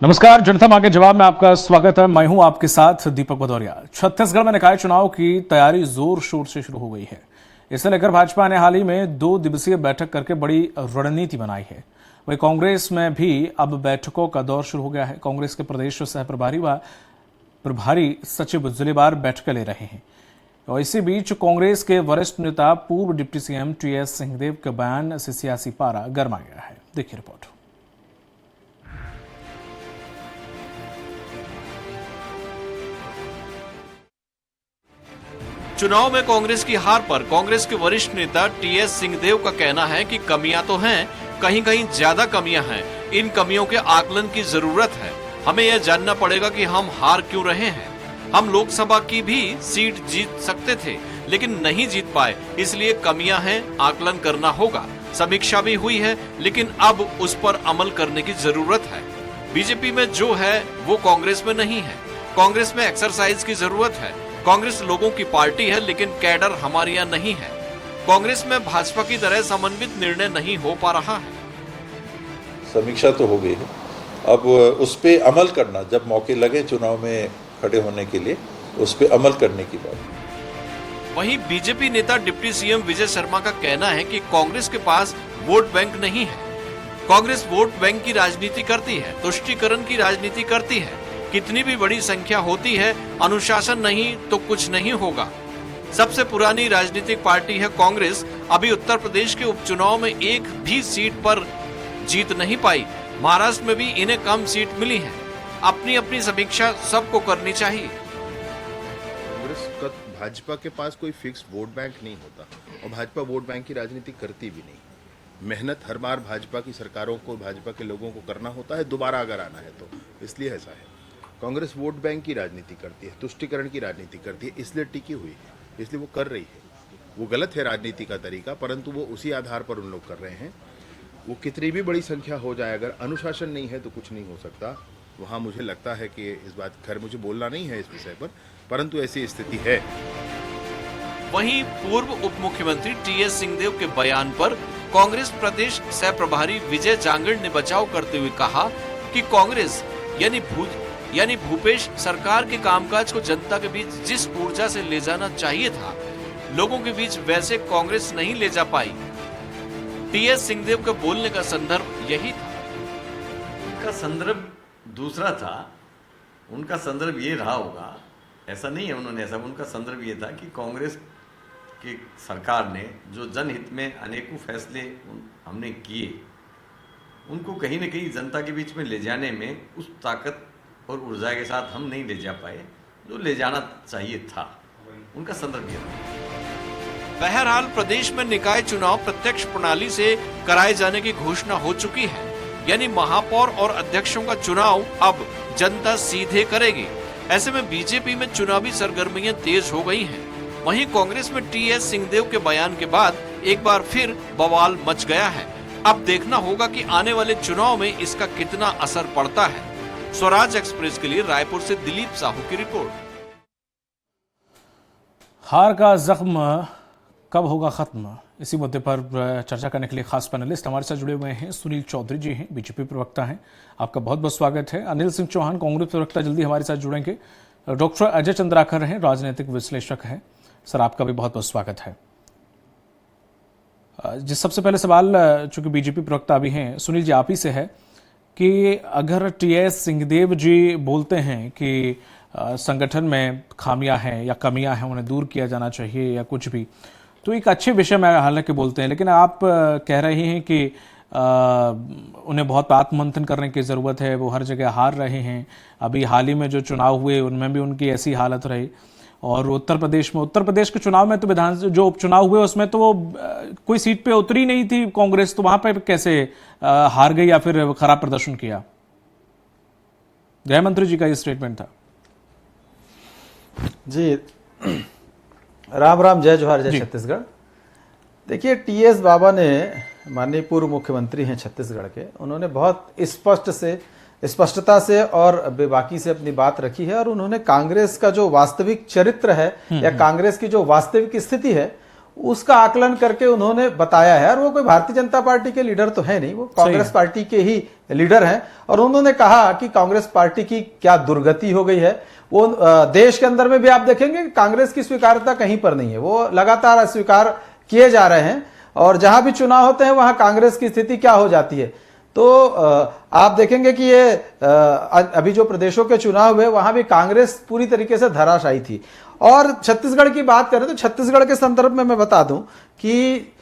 नमस्कार, जनता मांगे जवाब में आपका स्वागत है। मैं हूं आपके साथ दीपक भदौरिया। छत्तीसगढ़ में निकाय चुनाव की तैयारी जोर शोर से शुरू हो गई है। इसे लेकर भाजपा ने हाल ही में 2 दिवसीय बैठक करके बड़ी रणनीति बनाई है। वहीं कांग्रेस में भी अब बैठकों का दौर शुरू हो गया है। कांग्रेस के प्रदेश सह प्रभारी व प्रभारी सचिव जिलेवार बैठकें ले रहे हैं। और इसी बीच कांग्रेस के वरिष्ठ नेता पूर्व डिप्टी सीएम टीएस सिंहदेव के बयान से सियासी पारा गर्मा गया है। देखिए रिपोर्ट। चुनाव में कांग्रेस की हार पर कांग्रेस के वरिष्ठ नेता टीएस सिंहदेव का कहना है कि कमियां तो हैं, कहीं कहीं ज्यादा कमियां हैं। इन कमियों के आकलन की जरूरत है। हमें यह जानना पड़ेगा कि हम हार क्यों रहे हैं। हम लोकसभा की भी सीट जीत सकते थे, लेकिन नहीं जीत पाए, इसलिए कमियां हैं, आकलन करना होगा। समीक्षा भी हुई है, लेकिन अब उस पर अमल करने की जरूरत है। बीजेपी में जो है वो कांग्रेस में नहीं है। कांग्रेस में एक्सरसाइज की जरूरत है। कांग्रेस लोगों की पार्टी है, लेकिन कैडर हमारे यहाँ नहीं है। कांग्रेस में भाजपा की तरह समन्वित निर्णय नहीं हो पा रहा है। समीक्षा तो हो गई है, अब उस पे अमल करना, जब मौके लगे चुनाव में खड़े होने के लिए, उस पे अमल करने की बात। वहीं बीजेपी नेता डिप्टी सीएम विजय शर्मा का कहना है कि कांग्रेस के पास वोट बैंक नहीं है। कांग्रेस वोट बैंक की राजनीति करती है, तुष्टीकरण की राजनीति करती है। कितनी भी बड़ी संख्या होती है, अनुशासन नहीं तो कुछ नहीं होगा। सबसे पुरानी राजनीतिक पार्टी है कांग्रेस। अभी उत्तर प्रदेश के उपचुनाव में एक भी सीट पर जीत नहीं पाई। महाराष्ट्र में भी इन्हें कम सीट मिली है। अपनी अपनी समीक्षा सबको करनी चाहिए। कांग्रेस का भाजपा के पास कोई फिक्स वोट बैंक नहीं होता और भाजपा वोट बैंक की राजनीति करती भी नहीं। मेहनत हर बार भाजपा की सरकारों को, भाजपा के लोगों को करना होता है, दोबारा अगर आना है तो, इसलिए ऐसा है। कांग्रेस वोट बैंक की राजनीति करती है, तुष्टीकरण की राजनीति करती है, इसलिए टिकी हुई है, इसलिए वो कर रही है। वो गलत है राजनीति का तरीका, परंतु वो उसी आधार पर उन लोग कर रहे हैं। वो कितनी भी बड़ी संख्या हो जाए, अगर अनुशासन नहीं है तो कुछ नहीं हो सकता। वहाँ मुझे लगता है कि इस बात, खैर मुझे बोलना नहीं है इस विषय पर, परंतु ऐसी स्थिति है। वहीं पूर्व उप मुख्यमंत्री टीएस सिंहदेव के बयान पर कांग्रेस प्रदेश सह प्रभारी विजय जांगड़ ने बचाव करते हुए कहा कि कांग्रेस यानी भूपेश सरकार के कामकाज को जनता के बीच जिस ऊर्जा से ले जाना चाहिए था, लोगों के बीच वैसे कांग्रेस नहीं ले जा पाई। टीएस सिंहदेव के बोलने का संदर्भ यही था। उनका संदर्भ दूसरा था। उनका संदर्भ ये रहा होगा, ऐसा नहीं है उन्होंने ऐसा, उनका संदर्भ ये था कि कांग्रेस की सरकार ने जो जनहित में अनेकों फैसले हमने किए, उनको कहीं न कहीं जनता के बीच में ले जाने में उस ताकत और ऊर्जा के साथ हम नहीं ले जा पाए जो ले जाना चाहिए था। उनका संदर्भ यह था। बहरहाल प्रदेश में निकाय चुनाव प्रत्यक्ष प्रणाली से कराए जाने की घोषणा हो चुकी है, यानी महापौर और अध्यक्षों का चुनाव अब जनता सीधे करेगी। ऐसे में बीजेपी में चुनावी सरगर्मियां तेज हो गई हैं। वहीं कांग्रेस में टीएस सिंहदेव के बयान के बाद एक बार फिर बवाल मच गया है। अब देखना होगा कि आने वाले चुनाव में इसका कितना असर पड़ता है। स्वराज एक्सप्रेस के लिए रायपुर से दिलीप साहू की रिपोर्ट। हार का जख्म कब होगा खत्म, इसी मुद्दे पर चर्चा करने के लिए खास पैनलिस्ट हमारे साथ जुड़े हुए हैं। सुनील चौधरी जी हैं, बीजेपी प्रवक्ता हैं, आपका बहुत बहुत स्वागत है। अनिल सिंह चौहान, कांग्रेस प्रवक्ता, जल्दी हमारे साथ जुड़ेंगे। डॉक्टर अजय चंद्राकर हैं, राजनीतिक विश्लेषक हैं। सर, आपका भी बहुत बहुत स्वागत है। जिस सबसे पहले सवाल, चूंकि बीजेपी प्रवक्ता भी हैं, सुनील जी आप ही से है कि अगर टीएस सिंहदेव जी बोलते हैं कि संगठन में खामियां हैं या कमियां हैं, उन्हें दूर किया जाना चाहिए या कुछ भी, तो एक अच्छे विषय में हालांकि बोलते हैं, लेकिन आप कह रहे हैं कि उन्हें बहुत आत्ममंथन करने की ज़रूरत है। वो हर जगह हार रहे हैं। अभी हाल ही में जो चुनाव हुए उनमें भी उनकी ऐसी हालत रही। और उत्तर प्रदेश के चुनाव में तो जो उपचुनाव हुए उसमें तो वो कोई सीट पे उतरी नहीं थी कांग्रेस, तो वहां पे कैसे हार गई या फिर खराब प्रदर्शन किया? गृह मंत्री जी का ये स्टेटमेंट था। जी राम राम, जय जोहार, जय छत्तीसगढ़। देखिए, टीएस बाबा ने, माननीय पूर्व मुख्यमंत्री हैं छत्तीसगढ़ के, उन्होंने बहुत स्पष्टता से और बेबाकी से अपनी बात रखी है और उन्होंने कांग्रेस का जो वास्तविक चरित्र है या कांग्रेस की जो वास्तविक स्थिति है उसका आकलन करके उन्होंने बताया है। और वो कोई भारतीय जनता पार्टी के लीडर तो है नहीं, वो कांग्रेस पार्टी के ही लीडर हैं। और उन्होंने कहा कि कांग्रेस पार्टी की क्या दुर्गति हो गई है। वो देश के अंदर में भी आप देखेंगे कांग्रेस की स्वीकार्यता कहीं पर नहीं है, वो लगातार अस्वीकार किए जा रहे हैं। और जहां भी चुनाव होते हैं वहां कांग्रेस की स्थिति क्या हो जाती है। तो आप देखेंगे कि ये अभी जो प्रदेशों के चुनाव हुए वहां भी कांग्रेस पूरी तरीके से धराशायी थी। और छत्तीसगढ़ की बात करें तो छत्तीसगढ़ के संदर्भ में मैं बता दूं कि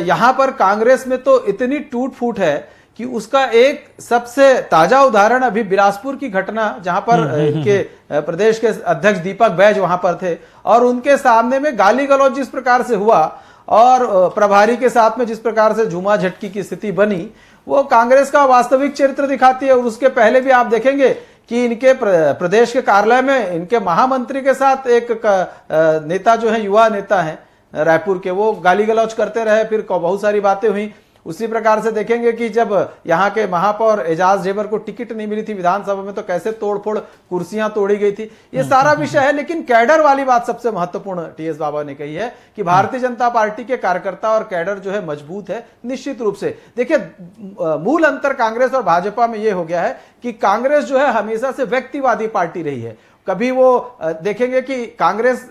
यहां पर कांग्रेस में तो इतनी टूट फूट है कि उसका एक सबसे ताजा उदाहरण अभी बिलासपुर की घटना, जहां पर इनके प्रदेश के अध्यक्ष दीपक बैज वहां पर थे और उनके सामने में गाली गलौज जिस प्रकार से हुआ और प्रभारी के साथ में जिस प्रकार से झूमा झटकी की स्थिति बनी, वो कांग्रेस का वास्तविक चरित्र दिखाती है। और उसके पहले भी आप देखेंगे कि इनके प्रदेश के कार्यालय में इनके महामंत्री के साथ एक नेता जो है, युवा नेता है रायपुर के, वो गाली गलौज करते रहे, फिर बहुत सारी बातें हुई। उसी प्रकार से देखेंगे कि जब यहाँ के महापौर एजाज ढेबर को टिकट नहीं मिली थी विधानसभा में तो कैसे तोड़फोड़ कुर्सियां तोड़ी गई थी। ये सारा विषय है। लेकिन कैडर वाली बात सबसे महत्वपूर्ण टीएस बाबा ने कही है कि भारतीय जनता पार्टी के कार्यकर्ता और कैडर जो है मजबूत है निश्चित रूप से। देखिए, मूल अंतर कांग्रेस और भाजपा में यह हो गया है कि कांग्रेस जो है हमेशा से व्यक्तिवादी पार्टी रही है। कभी वो देखेंगे कि कांग्रेस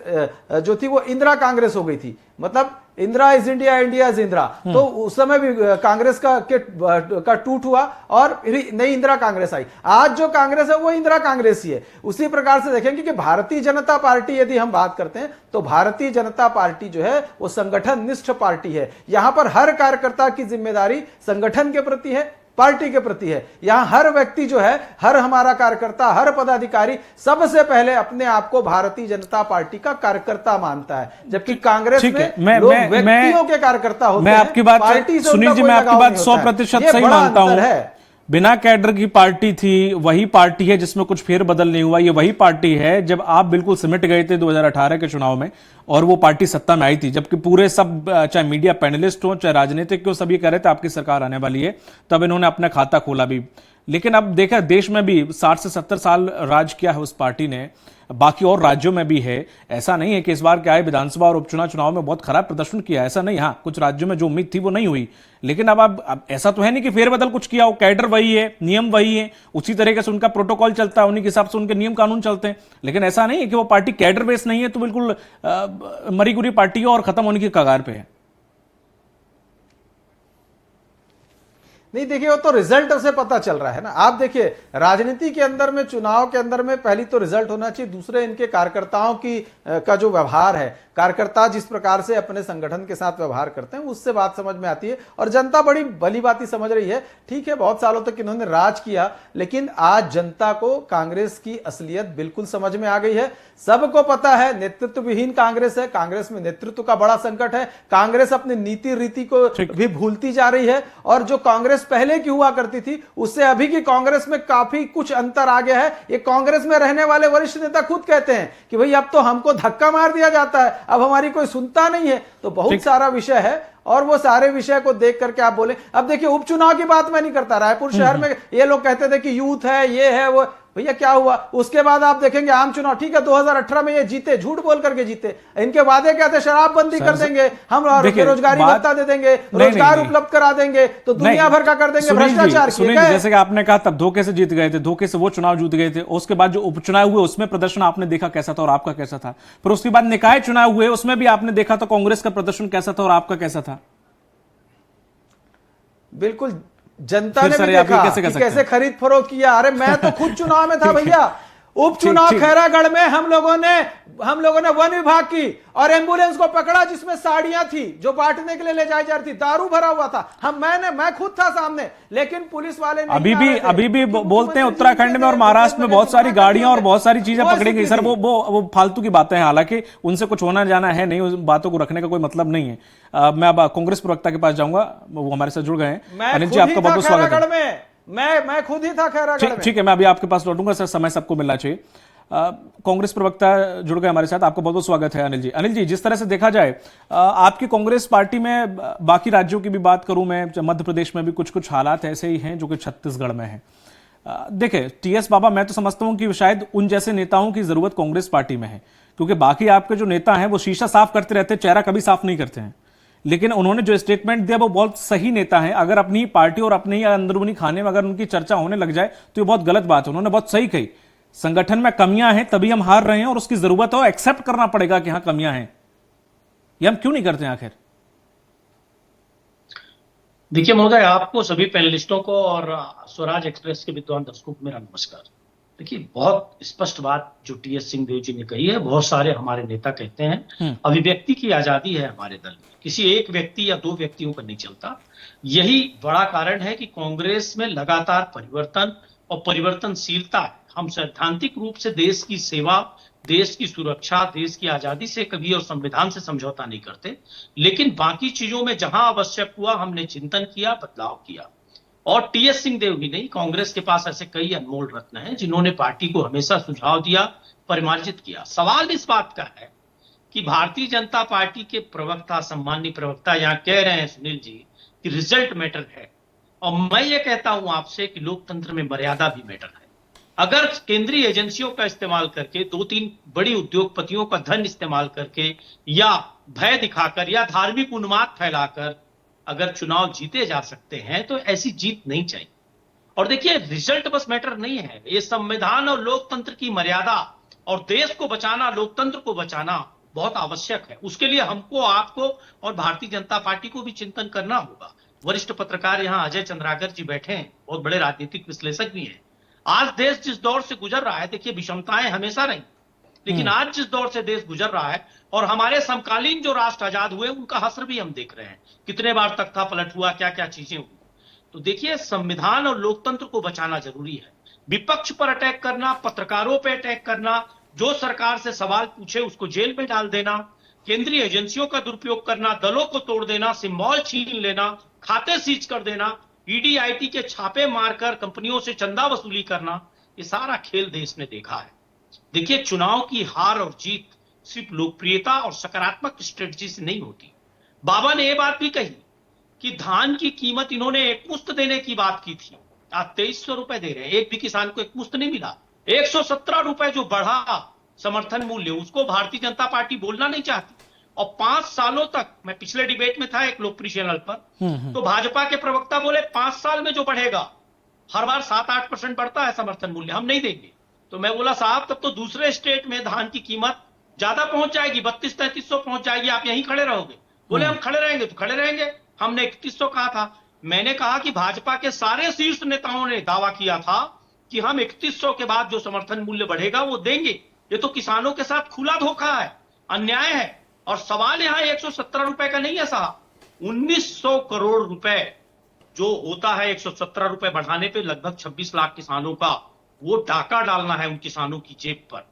जो थी वो इंदिरा कांग्रेस हो गई थी, मतलब Indira is India, India is Indira. तो उस समय भी कांग्रेस का टूट हुआ और फिर नई इंदिरा कांग्रेस आई। आज जो कांग्रेस है वो इंदिरा कांग्रेस ही है। उसी प्रकार से देखेंगे कि भारतीय जनता पार्टी यदि हम बात करते हैं तो भारतीय जनता पार्टी जो है वो संगठन निष्ठ पार्टी है। यहां पर हर कार्यकर्ता की जिम्मेदारी संगठन के प्रति है, पार्टी के प्रति है। यहां हर व्यक्ति जो है, हर हमारा कार्यकर्ता, हर पदाधिकारी सबसे पहले अपने आप को भारतीय जनता पार्टी का कार्यकर्ता मानता है, जबकि कांग्रेस में लोग व्यक्तियों के कार्यकर्ता होते हैं। मैं आपकी बात सुनील जी, मैं आपकी बात 100% सही मानता हूं। बिना कैडर की पार्टी थी, वही पार्टी है जिसमें कुछ फेरबदल नहीं हुआ। ये वही पार्टी है जब आप बिल्कुल सिमट गए थे 2018 के चुनाव में और वो पार्टी सत्ता में आई थी, जबकि पूरे सब, चाहे मीडिया पैनलिस्ट हो चाहे राजनीतिक हो, सब ये कह रहे थे आपकी सरकार आने वाली है। तब इन्होंने अपना खाता खोला भी। लेकिन अब देखा देश में भी 60 से 70 साल राज किया है उस पार्टी ने, बाकी और राज्यों में भी है। ऐसा नहीं है कि इस बार क्या है विधानसभा और उपचुनाव चुनाव में बहुत खराब प्रदर्शन किया, ऐसा नहीं। हाँ, कुछ राज्यों में जो उम्मीद थी वो नहीं हुई। लेकिन अब ऐसा तो है नहीं कि फेरबदल कुछ किया हो। कैडर वही है, नियम वही है, उसी तरीके से उनका प्रोटोकॉल चलता है, उन्हीं के हिसाब से उनके नियम कानून चलते हैं। लेकिन ऐसा नहीं है कि वो पार्टी कैडर बेस नहीं है तो बिल्कुल मरी गुरी पार्टी है और खत्म होने की कगार पे है। नहीं, देखिए वो तो रिजल्ट से पता चल रहा है ना। आप देखिए राजनीति के अंदर में, चुनाव के अंदर में पहली तो रिजल्ट होना चाहिए, दूसरे इनके कार्यकर्ताओं की का जो व्यवहार है, कार्यकर्ता जिस प्रकार से अपने संगठन के साथ व्यवहार करते हैं उससे बात समझ में आती है। और जनता बड़ी भली बात समझ रही है। ठीक है, बहुत सालों तक इन्होंने राज किया, लेकिन आज जनता को कांग्रेस की असलियत बिल्कुल समझ में आ गई है। सबको पता है नेतृत्व विहीन कांग्रेस है, कांग्रेस में नेतृत्व का बड़ा संकट है, कांग्रेस अपनी नीति रीति को भी भूलती जा रही है। और जो कांग्रेस पहले की हुआ करती थी उससे अभी की कांग्रेस में काफी कुछ अंतर आ गया है। ये कांग्रेस में रहने वाले वरिष्ठ नेता खुद कहते हैं कि भाई अब तो हमको धक्का मार दिया जाता है, अब हमारी कोई सुनता नहीं है। तो बहुत सारा विषय है और वो सारे विषय को देख करके आप बोले। अब देखिए, उपचुनाव की बात मैं नहीं करता। रायपुर शहर में ये लोग कहते थे कि यूथ है, ये है, वो, भैया क्या हुआ? उसके बाद आप देखेंगे आम चुनाव, ठीक है 2018 में ये जीते, झूठ बोल करके जीते। इनके वादे क्या थे? शराबबंदी कर देंगे, हम बेरोजगारी भत्ता दे देंगे, रोजगार उपलब्ध करा देंगे, तो दुनिया भर का कर देंगे, भ्रष्टाचार किए गए। जैसे कि आपने कहा तब धोखे से जीत गए थे, धोखे से वो चुनाव जीत गए थे। उसके बाद जो उपचुनाव हुए उसमें प्रदर्शन आपने देखा कैसा था और आपका कैसा था। फिर उसके बाद निकाय चुनाव हुए, उसमें भी आपने देखा था कांग्रेस का प्रदर्शन कैसा था और आपका कैसा था। बिल्कुल, जनता ने भी देखा कि कैसे खरीद फरोख्त किया। अरे मैं तो खुद चुनाव में था भैया। उपचुनाव खैरागढ़ में हम लोगों ने वन विभाग की और एम्बुलेंस को पकड़ा जिसमें साड़ियां थी जो बांटने के लिए ले जाई जा रही थी, दारू भरा हुआ था। मैं खुद था सामने, लेकिन पुलिस वाले अभी भी बोलते हैं उत्तराखंड में और महाराष्ट्र में बहुत सारी गाड़ियां और बहुत सारी चीजें पकड़ी गई। सर वो फालतू की बातें हैं, हालांकि उनसे कुछ होना जाना है नहीं, उस बातों को रखने का कोई मतलब नहीं है। मैं अब कांग्रेस प्रवक्ता के पास जाऊंगा, वो हमारे साथ जुड़ गए हैं। अनिल जी, आपका बहुत बहुत स्वागत है। मैं खुद ही था खैरागढ़ में। ठीक है, मैं अभी आपके पास लौटूंगा सर, समय सबको मिलना चाहिए। कांग्रेस प्रवक्ता जुड़ गए हमारे साथ, आपका बहुत बहुत स्वागत है अनिल जी। अनिल जी, जिस तरह से देखा जाए आपकी कांग्रेस पार्टी में, बाकी राज्यों की भी बात करूं मैं, मध्य प्रदेश में भी कुछ कुछ हालात ऐसे ही हैं जो कि छत्तीसगढ़ में है। देखिए टीएस बाबा, मैं तो समझता हूं कि शायद उन जैसे नेताओं की जरूरत कांग्रेस पार्टी में है, क्योंकि बाकी आपके जो नेता हैं वो शीशा साफ करते रहते हैं, चेहरा कभी साफ नहीं करते हैं। लेकिन उन्होंने जो स्टेटमेंट दिया वो बहुत सही नेता है। अगर अपनी पार्टी और अपने ही अंदरूनी खाने में अगर उनकी चर्चा होने लग जाए तो ये बहुत गलत बात है। उन्होंने बहुत सही कही, संगठन में कमियां हैं तभी हम हार रहे हैं और उसकी जरूरत है, एक्सेप्ट करना पड़ेगा कि हाँ कमियां हैं। ये हम क्यों नहीं करते हैं आखिर? देखिए महोदय, आपको सभी पैनलिस्टों को और स्वराज एक्सप्रेस के विद्वान दर्शकों को मेरा नमस्कार। देखिए, बहुत स्पष्ट बात जो टीएस सिंहदेव जी ने कही है, बहुत सारे हमारे नेता कहते हैं अभिव्यक्ति की आजादी है हमारे दल में, किसी एक व्यक्ति या दो व्यक्तियों पर नहीं चलता। यही बड़ा कारण है कि कांग्रेस में लगातार परिवर्तन और परिवर्तनशीलता है। हम सैद्धांतिक रूप से देश की सेवा, देश की सुरक्षा, देश की आजादी से कभी और संविधान से समझौता नहीं करते, लेकिन बाकी चीजों में जहां आवश्यक हुआ हमने चिंतन किया, बदलाव किया। और टीएस सिंहदेव ही नहीं, कांग्रेस के पास ऐसे कई अनमोल रत्न हैं जिन्होंने पार्टी को हमेशा सुझाव दिया, परिमार्जित किया। सवाल इस बात का है कि भारतीय जनता पार्टी के प्रवक्ता, सम्माननीय प्रवक्ता यहाँ कह रहे हैं सुनील जी कि रिजल्ट मैटर है, और मैं ये कहता हूं आपसे कि लोकतंत्र में मर्यादा भी मैटर है। अगर केंद्रीय एजेंसियों का इस्तेमाल करके, 2-3 बड़ी उद्योगपतियों का धन इस्तेमाल करके या भय दिखाकर या धार्मिक उन्माद फैलाकर अगर चुनाव जीते जा सकते हैं तो ऐसी जीत नहीं चाहिए। और देखिए, रिजल्ट बस मैटर नहीं है, ये संविधान और लोकतंत्र की मर्यादा और देश को बचाना, लोकतंत्र को बचाना बहुत आवश्यक है। उसके लिए हमको, आपको और भारतीय जनता पार्टी को भी चिंतन करना होगा। वरिष्ठ पत्रकार यहाँ अजय चंद्राकर जी बैठे हैं, बहुत बड़े राजनीतिक विश्लेषक भी हैं। आज देश जिस दौर से गुजर रहा है, देखिए विषमताएं हमेशा रही, लेकिन आज जिस दौर से देश गुजर रहा है और हमारे समकालीन जो राष्ट्र आजाद हुए उनका हश्र भी हम देख रहे हैं, कितने बार तख्ता पलट हुआ, क्या क्या चीजें हुई। तो देखिए, संविधान और लोकतंत्र को बचाना जरूरी है। विपक्ष पर अटैक करना, पत्रकारों पर अटैक करना, जो सरकार से सवाल पूछे उसको जेल में डाल देना, केंद्रीय एजेंसियों का दुरुपयोग करना, दलों को तोड़ देना, सिंबल छीन लेना, खाते सीज कर देना, ईडी आईटी के छापे मारकर कंपनियों से चंदा वसूली करना, ये सारा खेल देश ने देखा है। देखिए, चुनाव की हार और जीत सिर्फ लोकप्रियता और सकारात्मक स्ट्रेटजी से नहीं होती। बाबा ने यह बात भी कही कि धान की कीमत इन्होंने एकमुश्त देने की बात की थी, आज 2300 रुपए दे रहे हैं। एक भी किसान को एकमुश्त नहीं मिला। 117 रुपए जो बढ़ा समर्थन मूल्य, उसको भारतीय जनता पार्टी बोलना नहीं चाहती। और 5 सालों तक, मैं पिछले डिबेट में था एक लोकप्रिय चैनल पर, तो भाजपा के प्रवक्ता बोले 5 साल में जो बढ़ेगा, हर बार 7-8% बढ़ता है समर्थन मूल्य, हम नहीं देंगे। तो मैं बोला साहब, तब तो दूसरे स्टेट में धान की कीमत ज्यादा पहुंच जाएगी, 3200-3300 पहुंच जाएगी, आप यहीं खड़े रहोगे। बोले हम खड़े रहेंगे तो खड़े रहेंगे, हमने 3100 कहा था। मैंने कहा कि भाजपा के सारे शीर्ष नेताओं ने दावा किया था कि हम 3100 के बाद जो समर्थन मूल्य बढ़ेगा वो देंगे। ये तो किसानों के साथ खुला धोखा है, अन्याय है। और सवाल यहां 117 रुपए का नहीं है साहब, 1900 करोड़ रुपए जो होता है 117 रुपए बढ़ाने पे लगभग 26 लाख किसानों का वो डाका डालना है उन किसानों की जेब पर।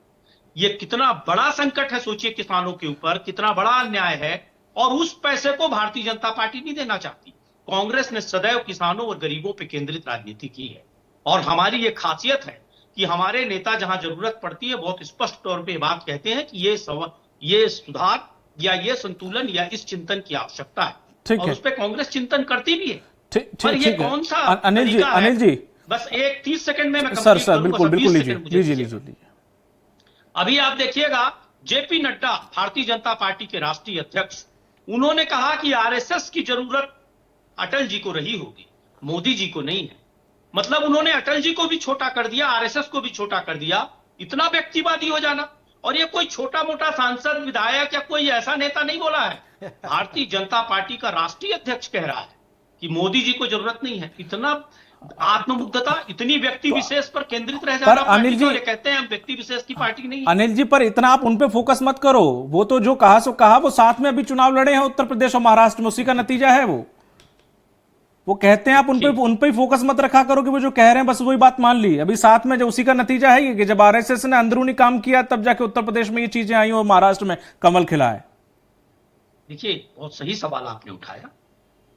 ये कितना बड़ा संकट है, सोचिए किसानों के ऊपर, कितना बड़ा अन्याय है। और उस पैसे को भारतीय जनता पार्टी नहीं देना चाहती। कांग्रेस ने सदैव किसानों और गरीबों पर केंद्रित राजनीति की है, और हमारी ये खासियत है कि हमारे नेता जहां जरूरत पड़ती है बहुत स्पष्ट तौर पे बात कहते हैं कि ये सुधार या ये संतुलन या इस चिंतन की आवश्यकता है, और उस पर कांग्रेस चिंतन करती भी है। पर ये कौन सा अनिल जी बस एक 30 सेकंड में मैं सर बिल्कुल लीजिए। अभी आप देखिएगा, जेपी नड्डा भारतीय जनता पार्टी के राष्ट्रीय अध्यक्ष, उन्होंने कहा कि आरएसएस की जरूरत अटल जी को रही होगी, मोदी जी को नहीं है। मतलब उन्होंने अटल जी को भी छोटा कर दिया, आरएसएस को भी छोटा कर दिया। इतना व्यक्तिवादी हो जाना। और ये कोई छोटा मोटा सांसद, विधायक या कोई ऐसा नेता नहीं बोला है, भारतीय जनता पार्टी का राष्ट्रीय अध्यक्ष कह रहा है कि मोदी जी को जरूरत नहीं है। इतना आत्ममुग्धता, इतनी व्यक्ति विशेष पर केंद्रित रह जाना। अनिल जी कहते हैं हम व्यक्ति विशेष की पार्टी नहीं। अनिल जी, पर इतना आप उन पे फोकस मत करो। वो तो जो कहा सो कहा, वो साथ में अभी चुनाव लड़े हैं उत्तर प्रदेश और महाराष्ट्र में, उसी का नतीजा है वो कहते हैं। आप उन पे ही फोकस मत रखा करो कि वो जो कह रहे हैं बस वही बात मान ली। अभी साथ में जो उसी का नतीजा है कि जब आरएसएस ने अंदरूनी काम किया तब जाके उत्तर प्रदेश में ये चीजें आई और महाराष्ट्र में कमल खिला है। देखिए, बहुत सही सवाल आपने उठाया।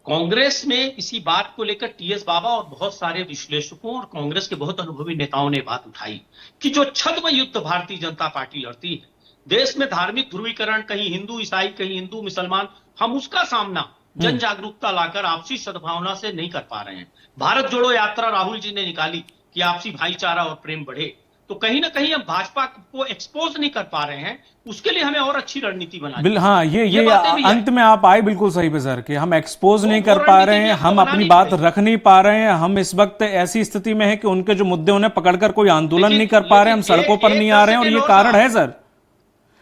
कांग्रेस में इसी बात को लेकर टीएस बाबा और बहुत सारे विश्लेषकों और कांग्रेस के बहुत अनुभवी नेताओं ने बात उठाई कि जो छद्म युद्ध भारतीय जनता पार्टी लड़ती है, देश में धार्मिक ध्रुवीकरण, कहीं हिंदू ईसाई, कहीं हिंदू मुसलमान, हम उसका सामना जन जागरूकता लाकर आपसी सद्भावना से नहीं कर पा रहे हैं। भारत जोड़ो यात्रा राहुल जी ने निकाली कि आपसी भाईचारा और प्रेम बढ़े, तो कहीं ना कहीं हम भाजपा को एक्सपोज नहीं कर पा रहे हैं, उसके लिए हमें और अच्छी रणनीति बनानी हाँ, ये बातें भी हैं। अंत में आप आए बिल्कुल सही पे सर कि हम एक्सपोज नहीं कर वो पा रणनीति रहे भी हैं, आपको हम अपनी बनानी बात पड़ेगी। रख नहीं पा रहे हैं, हम इस वक्त ऐसी स्थिति में है कि उनके जो मुद्दे उन्हें पकड़कर कोई आंदोलन नहीं कर पा रहे, हम लेकिन सड़कों पर एक नहीं आ रहे हैं, और ये सेकंड कारण और है सर।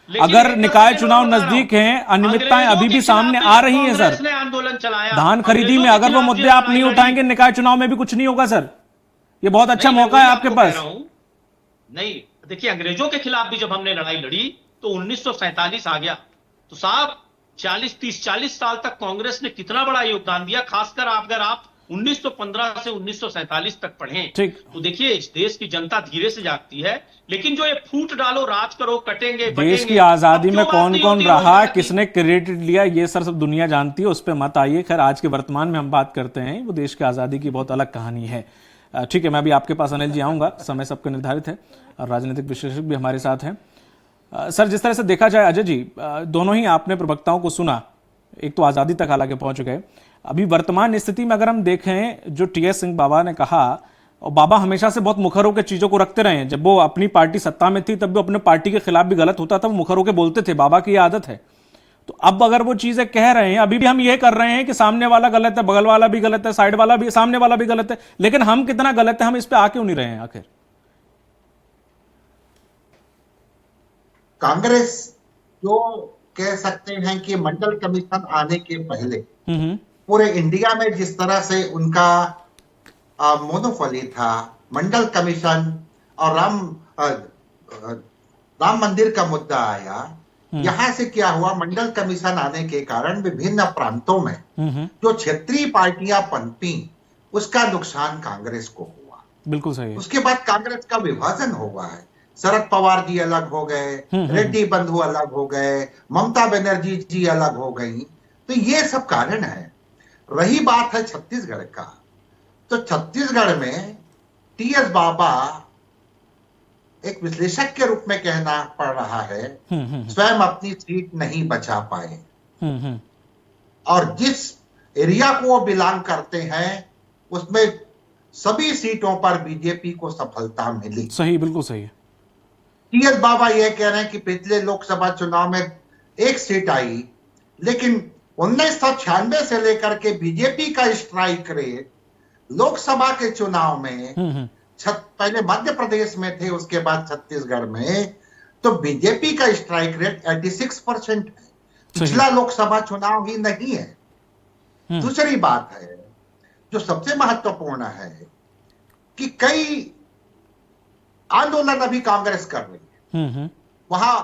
लेकिन अगर एक निकाय सेकंड चुनाव और बता रहा हूं। नजदीक हैं, अनियमितताएं अंग्रेजों अभी के भी खिलाफ सामने भी आ रही हैं कांग्रेस सर। ने आंदोलन चलाया, धान खरीदी अंग्रेजों में के अगर वो खिलाफ मुद्दे ये आप लड़ाई नहीं लड़ी। उठाएंगे, निकाय चुनाव में भी कुछ नहीं होगा सर। ये बहुत अच्छा नहीं, मैं मौका है वही आपके आपको कह पास। रहा हूं। नहीं, देखिए अंग्रेजों के खिलाफ भी जब हमने लड़ाई लड़ी तो 1947 आ गया, तो साहब 40 साल तक कांग्रेस ने कितना बड़ा योगदान दिया, खासकर अगर आप 1915 से 1947 तक पढ़ें ठीक। तो देखिए इस देश की जनता धीरे से जागती है, लेकिन जो ये फूट डालो, राज करो, कटेंगे देश की बटेंगे, आजादी अब में क्यों बात कौन नहीं कौन होती रहा, रोजगार की? किसने क्रेडिट लिया, ये सर सब दुनिया जानती है, उस पर मत आइए। खैर आज के वर्तमान में हम बात करते हैं, वो देश की आजादी की बहुत अलग कहानी है। ठीक है, मैं भी आपके पास अनिल जी आऊंगा, समय सबका निर्धारित है और राजनीतिक विशेषज्ञ भी हमारे साथ हैं। सर जिस तरह से देखा जाए अजय जी, दोनों ही आपने प्रवक्ताओं को सुना, एक तो आज़ादी तक हालांकि पहुंच गए, अभी वर्तमान स्थिति में अगर हम देखें जो टीएस सिंह बाबा ने कहा, और बाबा हमेशा से बहुत मुखर होकर चीज़ों को रखते रहे हैं, जब वो अपनी पार्टी सत्ता में थी तब भी अपने पार्टी के खिलाफ भी गलत होता था वो मुखर होकर बोलते थे, बाबा की आदत है। तो अब अगर वो चीज़ें कह रहे हैं, अभी भी हम ये कर रहे हैं कि सामने वाला गलत है, बगल वाला भी गलत है, साइड वाला भी, सामने वाला भी गलत है, लेकिन हम कितना गलत है, हम इस पर आ क्यों नहीं रहे हैं आखिर? कांग्रेस जो कह सकते हैं कि मंडल कमीशन आने के पहले पूरे इंडिया में जिस तरह से उनका मोनोपोली था, मंडल कमीशन और राम मंदिर का मुद्दा आया, यहां से क्या हुआ, मंडल कमीशन आने के कारण विभिन्न प्रांतों में जो क्षेत्रीय पार्टियां पनपी, उसका नुकसान कांग्रेस को हुआ। बिल्कुल सही है। उसके बाद कांग्रेस का विभाजन हुआ है, शरद पवार जी अलग हो गए, रेड्डी बंधु अलग हो गए, ममता बनर्जी जी अलग हो गई, तो ये सब कारण है। रही बात है छत्तीसगढ़ का, तो छत्तीसगढ़ में टीएस बाबा एक विश्लेषक के रूप में कहना पड़ रहा है, स्वयं अपनी सीट नहीं बचा पाए, और जिस एरिया को वो बिलोंग करते हैं उसमें सभी सीटों पर बीजेपी को सफलता मिली। सही, बिल्कुल सही है। टीएस बाबा यह कह रहे हैं कि पिछले लोकसभा चुनाव में एक सीट आई, लेकिन 1996 से लेकर के बीजेपी का स्ट्राइक रेट लोकसभा के चुनाव में पहले मध्य प्रदेश में थे, उसके बाद छत्तीसगढ़ में, तो बीजेपी का स्ट्राइक रेट 86% है, पिछला लोकसभा चुनाव ही नहीं है। दूसरी बात है जो सबसे महत्वपूर्ण है कि कई आंदोलन अभी कांग्रेस कर रही है, वहां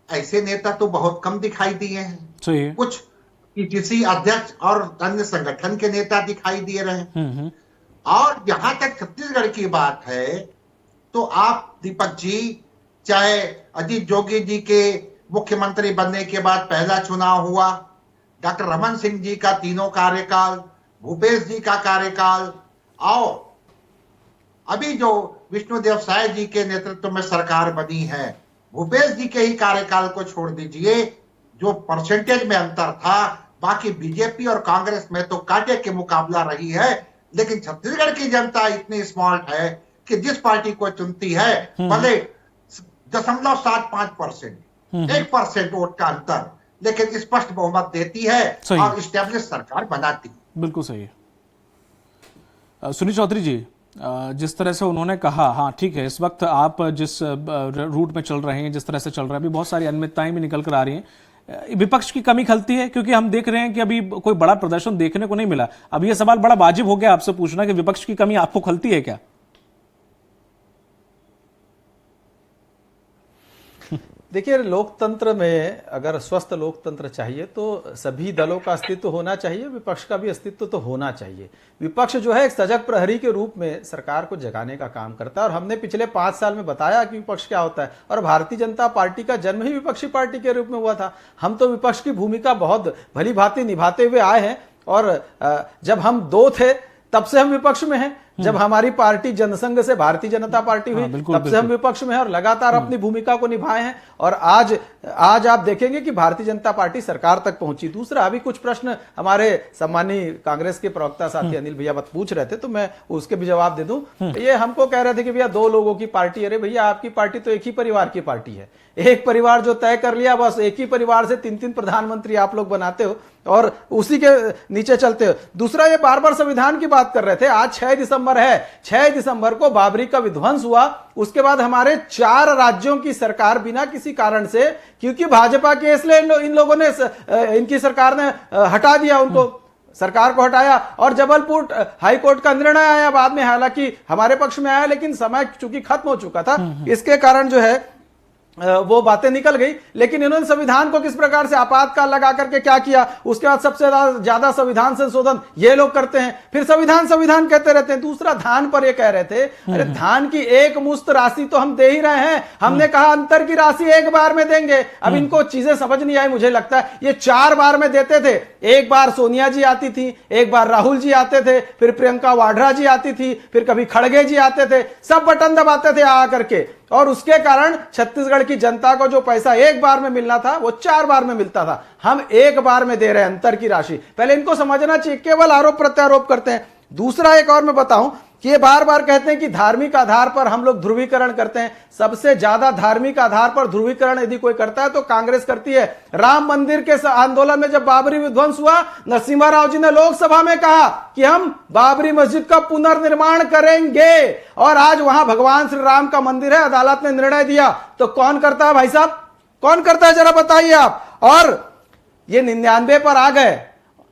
ऐसे नेता तो बहुत कम दिखाई दिए हैं, सही है। कुछ पीटीसी अध्यक्ष और अन्य संगठन के नेता दिखाई दे रहे हैं। और जहां तक छत्तीसगढ़ की बात है, तो आप दीपक जी, चाहे अजीत जोगी जी के मुख्यमंत्री बनने के बाद पहला चुनाव हुआ, डॉक्टर रमन सिंह जी का तीनों कार्यकाल, भूपेश जी का कार्यकाल, और अभी जो विष्णुदेव साय जी के नेतृत्व में सरकार बनी है, भूपेश जी के ही कार्यकाल को छोड़ दीजिए, जो परसेंटेज में अंतर था, बाकी बीजेपी और कांग्रेस में तो कांटे के मुकाबला रही है। लेकिन छत्तीसगढ़ की जनता इतनी स्मार्ट है कि जिस पार्टी को चुनती है, भले 0.75%, 1% वोट का अंतर, लेकिन स्पष्ट बहुमत देती है और इस्टेब्लिश सरकार बनाती है। बिल्कुल सही है। सुनील चौधरी जी, जिस तरह से उन्होंने कहा, हाँ ठीक है, इस वक्त आप जिस रूट में चल रहे हैं, जिस तरह से चल रहा है, अभी बहुत सारी अनियमितताएं भी निकल कर आ रही हैं, विपक्ष की कमी खलती है, क्योंकि हम देख रहे हैं कि अभी कोई बड़ा प्रदर्शन देखने को नहीं मिला। अब यह सवाल बड़ा वाजिब हो गया आपसे पूछना कि विपक्ष की कमी आपको खलती है क्या? देखिए, लोकतंत्र में अगर स्वस्थ लोकतंत्र चाहिए तो सभी दलों का अस्तित्व होना चाहिए, विपक्ष का भी अस्तित्व तो होना चाहिए। विपक्ष जो है एक सजग प्रहरी के रूप में सरकार को जगाने का काम करता है, और हमने पिछले 5 साल में बताया कि विपक्ष क्या होता है, और भारतीय जनता पार्टी का जन्म ही विपक्षी पार्टी के रूप में हुआ था। हम तो विपक्ष की भूमिका बहुत भली भांति निभाते हुए आए हैं, और जब हम 2 थे तब से हम विपक्ष में हैं। जब हमारी पार्टी जनसंघ से भारतीय जनता पार्टी हुई, तब से हम विपक्ष में हैं और लगातार अपनी भूमिका को निभाए हैं। और आज आप देखेंगे कि भारतीय जनता पार्टी सरकार तक पहुंची। दूसरा, अभी कुछ प्रश्न हमारे सम्मानीय कांग्रेस के प्रवक्ता साथी अनिल भैया पूछ रहे थे, तो मैं उसके भी जवाब दे दूं। ये हमको कह रहे थे कि भैया 2 लोगों की पार्टी। अरे भैया, आपकी पार्टी तो एक ही परिवार की पार्टी है। एक परिवार जो तय कर लिया, बस एक ही परिवार से 3-3 प्रधानमंत्री आप लोग बनाते हो और उसी के नीचे चलते हो। दूसरा, ये बार बार संविधान की बात कर रहे थे। आज 6 दिसंबर है। 6 दिसंबर को बाबरी का विध्वंस हुआ। उसके बाद हमारे 4 राज्यों की सरकार बिना किसी कारण से, क्योंकि भाजपा के इसलिए इन लोगों ने, इनकी सरकार ने हटा दिया, उनको सरकार को हटाया और जबलपुर हाईकोर्ट का निर्णय आया बाद में, हालांकि हमारे पक्ष में आया, लेकिन समय चूंकि खत्म हो चुका था, इसके कारण जो है वो बातें निकल गई। लेकिन इन्होंने संविधान को किस प्रकार से आपातकाल लगा करके क्या किया, उसके बाद सबसे ज्यादा संविधान संशोधन ये लोग करते हैं, फिर संविधान कहते रहते हैं। दूसरा, धान पर ये कह रहे थे, अरे धान की एक मुश्त राशि तो हम दे ही रहे हैं, हमने कहा अंतर की राशि एक बार में देंगे। अब इनको चीजें समझ नहीं आई, मुझे लगता है ये 4 बार में देते थे। एक बार सोनिया जी आती थी, एक बार राहुल जी आते थे, फिर प्रियंका वाड्रा जी आती थी, फिर कभी खड़गे जी आते थे, सब बटन दबाते थे आकर के, और उसके कारण छत्तीसगढ़ की जनता को जो पैसा एक बार में मिलना था वो 4 बार में मिलता था। हम एक बार में दे रहे हैं अंतर की राशि। पहले इनको समझना चाहिए, केवल आरोप प्रत्यारोप करते हैं। दूसरा, एक और मैं बताऊं कि ये बार बार कहते हैं कि धार्मिक आधार पर हम लोग ध्रुवीकरण करते हैं। सबसे ज्यादा धार्मिक आधार पर ध्रुवीकरण यदि कोई करता है तो कांग्रेस करती है। राम मंदिर के आंदोलन में जब बाबरी विध्वंस हुआ, नरसिम्हा राव जी ने लोकसभा में कहा कि हम बाबरी मस्जिद का पुनर्निर्माण करेंगे, और आज वहां भगवान श्री राम का मंदिर है, अदालत ने निर्णय दिया। तो कौन करता है भाई साहब, कौन करता है, जरा बताइए आप। और ये 99 पर आ गए,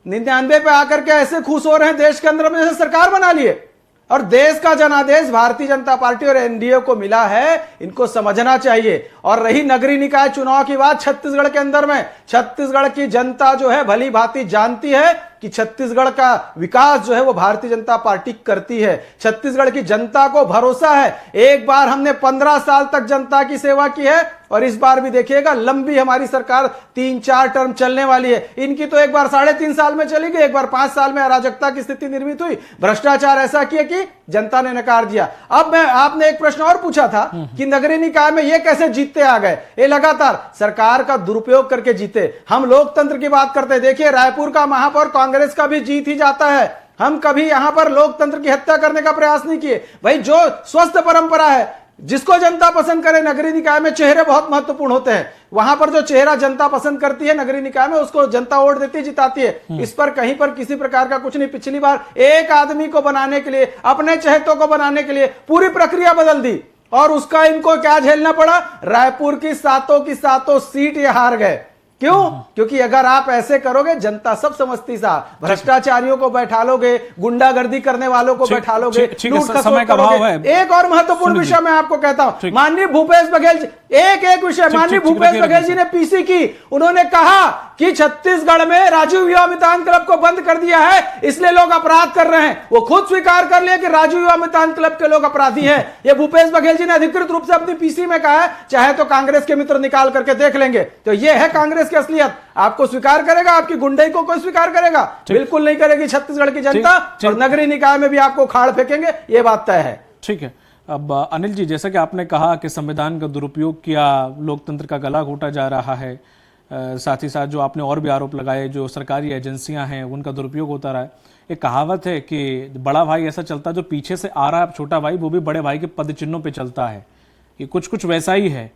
99 पे आकर के ऐसे खुश हो रहे हैं देश के अंदर में, जैसे सरकार बना लिए। और देश का जनादेश भारतीय जनता पार्टी और एनडीए को मिला है, इनको समझना चाहिए। और रही नगरीय निकाय चुनाव की बात, छत्तीसगढ़ के अंदर में छत्तीसगढ़ की जनता जो है भली भांति जानती है कि छत्तीसगढ़ का विकास जो है वो भारतीय जनता पार्टी करती है। छत्तीसगढ़ की जनता को भरोसा है। एक बार हमने 15 साल तक जनता की सेवा की है, और इस बार भी देखिएगा लंबी हमारी सरकार 3-4 टर्म चलने वाली है। इनकी तो एक बार 3.5 साल में चली गई, एक बार 5 साल में अराजकता की स्थिति निर्मित हुई, भ्रष्टाचार ऐसा किया कि जनता ने नकार दिया। अब आपने एक प्रश्न और पूछा था कि नगरीय निकाय में ये कैसे जीतते आ गए। ये लगातार सरकार का दुरुपयोग करके जीते। हम लोकतंत्र की बात करते हैं, देखिए रायपुर का महापौर कांग्रेस का भी जीत ही जाता है। हम कभी यहां पर लोकतंत्र की हत्या करने का प्रयास नहीं किए। भाई, जो स्वस्थ परंपरा है, जिसको जनता पसंद करे, नगरीय निकाय में चेहरे बहुत महत्वपूर्ण होते हैं। वहां पर जो चेहरा जनता पसंद करती है नगरीय निकाय में, उसको जनता वोट देती, जिताती है। इस पर कहीं पर किसी प्रकार का कुछ नहीं। पिछली बार एक आदमी को बनाने के लिए, अपने चहेतों को बनाने के लिए पूरी प्रक्रिया बदल दी, और उसका इनको क्या झेलना पड़ा, रायपुर की 7 सीट ये हार गए। क्यों? क्योंकि अगर आप ऐसे करोगे, जनता सब समझती साहब, भ्रष्टाचारियों को बैठा लोगे, गुंडागर्दी करने वालों को बैठा लोगे, लूट खसोट करोगे। एक और महत्वपूर्ण विषय मैं आपको कहता हूं, माननीय भूपेश बघेल जी, एक विषय माननीय भूपेश बघेल जी ने पीसी की, उन्होंने कहा कि छत्तीसगढ़ में राजीव युवा मितान क्लब को बंद कर दिया है, इसलिए लोग अपराध कर रहे हैं। वो खुद स्वीकार कर लिया कि राजीव युवा मितान क्लब के लोग अपराधी हैं। ये भूपेश बघेल जी ने अधिकृत रूप से अपनी पीसी में कहा है, चाहे तो कांग्रेस के मित्र निकाल करके देख लेंगे। तो ये है कांग्रेस की असलियत। आपको स्वीकार करेगा, आपकी गुंडई को कोई स्वीकार करेगा? बिल्कुल नहीं करेगी छत्तीसगढ़ की जनता। और नगरीय निकाय में भी आपको खाड़ फेंकेंगे, ये बात तय है। ठीक है। अब अनिल जी, जैसा कि आपने कहा कि संविधान का दुरुपयोग किया, लोकतंत्र का गला घोटा जा रहा है, साथ ही साथ जो आपने और भी आरोप लगाए, जो सरकारी एजेंसियां हैं उनका दुरुपयोग होता रहा है। एक कहावत है कि बड़ा भाई ऐसा चलता है जो पीछे से आ रहा है, छोटा भाई वो भी बड़े भाई के पद चिन्हों पे चलता है। ये कुछ वैसा ही है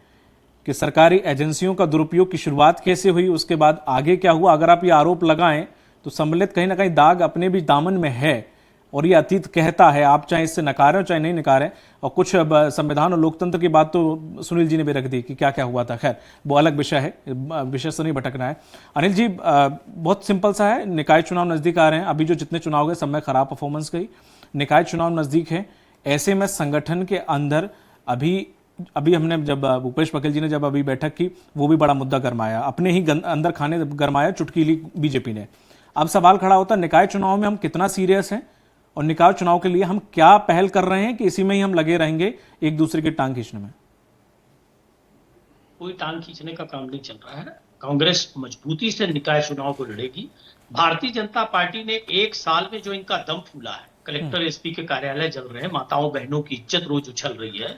कि सरकारी एजेंसियों का दुरुपयोग की शुरुआत कैसे हुई, उसके बाद आगे क्या हुआ। अगर आप ये आरोप लगाएं तो सम्मिलित कहीं ना कहीं दाग अपने भी दामन में है, और ये अतीत कहता है, आप चाहे इससे नकारें चाहे नहीं नकारें। और कुछ संविधान और लोकतंत्र की बात तो सुनील जी ने भी रख दी कि क्या क्या हुआ था। खैर, वो अलग विषय है, विषय से नहीं भटकना है। अनिल जी, बहुत सिंपल सा है, निकाय चुनाव नजदीक आ रहे हैं। अभी जो जितने चुनाव गए सब में खराब परफॉर्मेंस गई, निकाय चुनाव नजदीक है। ऐसे में संगठन के अंदर अभी हमने जब भूपेश बघेल जी ने जब अभी बैठक की, वो भी बड़ा मुद्दा गरमाया, अपने ही अंदर खाने गरमाया, चुटकी ली बीजेपी ने। अब सवाल खड़ा होता है, निकाय चुनाव में हम कितना सीरियस हैं, और निकाय चुनाव के लिए हम क्या पहल कर रहे हैं कि इसी में ही हम लगे रहेंगे एक दूसरे की टांग खींचने में? कोई टांग खींचने का काम नहीं चल रहा है। कांग्रेस मजबूती से निकाय चुनाव को लड़ेगी। भारतीय जनता पार्टी ने एक साल में जो इनका दम फूला है, कलेक्टर एसपी के कार्यालय जल रहे हैं, माताओं बहनों की इज्जत रोज उछल रही है,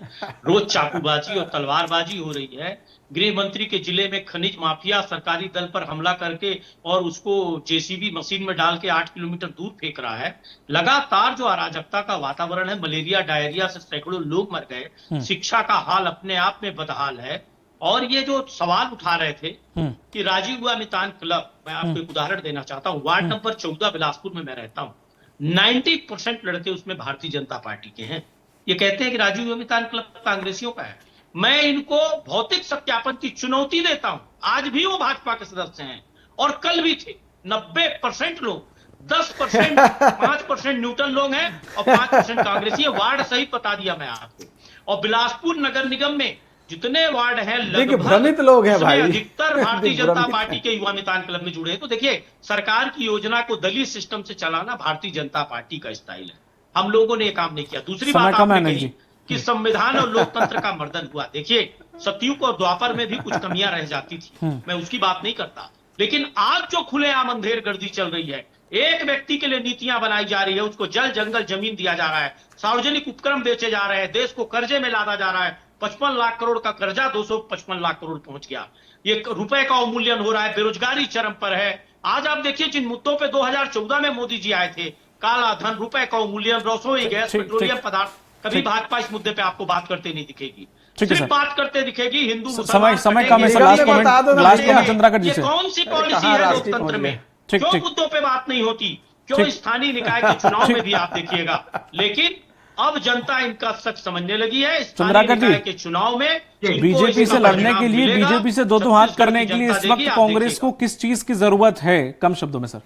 रोज चाकूबाजी और तलवारबाजी हो रही है, गृह मंत्री के जिले में खनिज माफिया सरकारी दल पर हमला करके और उसको जेसीबी मशीन में डाल के 8 किलोमीटर दूर फेंक रहा है। लगातार जो अराजकता का वातावरण है, मलेरिया डायरिया से सैकड़ों लोग मर गए, शिक्षा का हाल अपने आप में बदहाल है। और ये जो सवाल उठा रहे थे कि राजीव युवा मितान क्लब, मैं आपको एक उदाहरण देना चाहता हूँ, वार्ड नंबर 14 बिलासपुर में मैं रहता हूँ, 90% लड़के उसमें भारतीय जनता पार्टी के हैं। ये कहते हैं कि राजीव युवा मितान क्लब कांग्रेसियों का है। मैं इनको भौतिक सत्यापन की चुनौती देता हूं, आज भी वो भाजपा के सदस्य हैं और कल भी थे। 90% लोग, 10% 5% न्यूट्रल लोग हैं और 5% कांग्रेसी है। वार्ड सही बता दिया मैं आपको। और बिलासपुर नगर निगम में जितने वार्ड हैं, लगभग भ्रमित लोग हैं भाई, अधिकतर भारतीय जनता पार्टी के युवा मितान क्लब में जुड़े हैं। तो देखिए, सरकार की योजना को दलित सिस्टम से चलाना भारतीय जनता पार्टी का स्टाइल है। हम लोगों ने ये काम नहीं किया। दूसरी बात आपने कही कि संविधान और लोकतंत्र का मर्दन हुआ। देखिए, सतयुग और द्वापर में भी कुछ कमियां रह जाती थी, मैं उसकी बात नहीं करता, लेकिन आज जो खुलेआम अंधेरगर्दी चल रही है, एक व्यक्ति के लिए नीतियां बनाई जा रही है, उसको जल जंगल जमीन दिया जा रहा है, सार्वजनिक उपक्रम बेचे जा रहे हैं, देश को कर्जे में लादा जा रहा है। 55 लाख करोड़ का कर्जा 255 लाख करोड़ पहुंच गया। ये रुपए का अवमूल्यन हो रहा है, बेरोजगारी चरम पर है। आज आप देखिए, जिन मुद्दों पे 2014 में मोदी जी आए थे, काला धन, रुपए का अवमूल्यन, रसोई गैस, पेट्रोलियम पदार्थ, कभी भाजपा इस मुद्दे पे आपको बात करते नहीं दिखेगी। सिर्फ बात करते दिखेगी हिंदू मुसलमान। समय कम है, लास्ट कमेंट चंद्राकर जी से। कौन सी पॉलिसी है लोकतंत्र में? क्यों मुद्दों पे बात नहीं होती? क्यों स्थानीय निकाय के चुनाव में भी आप देखिएगा? लेकिन अब जनता इनका सच समझने लगी है। चंद्राकर जी के चुनाव में बीजेपी से लड़ने के लिए, बीजेपी से दो हाथ करने के लिए इस वक्त कांग्रेस को किस चीज की जरूरत है? कम शब्दों में सर।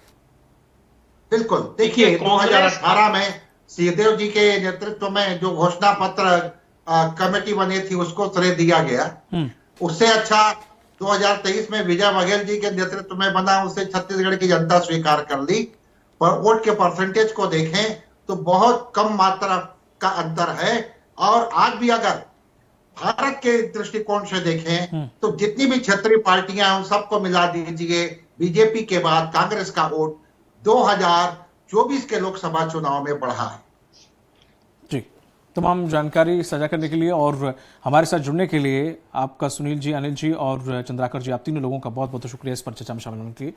बिल्कुल, देखिए 2018 में सिंहदेव जी के नेतृत्व में जो घोषणा पत्र कमेटी बनी थी उसको श्रेय दिया गया। उससे अच्छा 2023 में विजय बघेल जी के नेतृत्व में बना, उसे छत्तीसगढ़ की जनता स्वीकार कर ली। पर वोट के परसेंटेज को देखें तो बहुत कम मात्रा का अंतर है। और आज भी अगर भारत के दृष्टिकोण से देखें तो जितनी भी क्षेत्रीय पार्टियां हैं उन सबको मिला दीजिए, बीजेपी के बाद कांग्रेस का वोट 2024 के लोकसभा चुनाव में बढ़ा है। जी, तमाम जानकारी साझा करने के लिए और हमारे साथ जुड़ने के लिए आपका सुनील जी, अनिल जी और चंद्राकर जी, आप तीनों लोगों का बहुत बहुत शुक्रिया इस पर चर्चा में शामिल होने के लिए।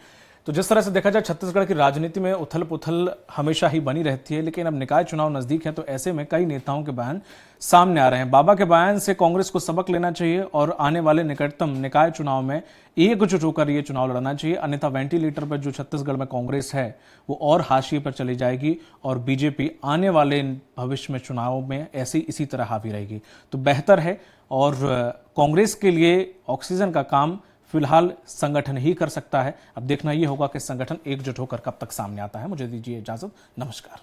तो जिस तरह से देखा जाए, छत्तीसगढ़ की राजनीति में उथल पुथल हमेशा ही बनी रहती है, लेकिन अब निकाय चुनाव नजदीक है तो ऐसे में कई नेताओं के बयान सामने आ रहे हैं। बाबा के बयान से कांग्रेस को सबक लेना चाहिए और आने वाले निकटतम निकाय चुनाव में एकजुट होकर ये चुनाव लड़ना चाहिए, अन्यथा वेंटिलेटर पर जो छत्तीसगढ़ में कांग्रेस है वो और हाशिए पर चली जाएगी और बीजेपी आने वाले भविष्य में चुनाव में इसी तरह हावी रहेगी। तो बेहतर है, और कांग्रेस के लिए ऑक्सीजन का काम फिलहाल संगठन ही कर सकता है। अब देखना यह होगा कि संगठन एकजुट होकर कब तक सामने आता है। मुझे दीजिए इजाजत, नमस्कार।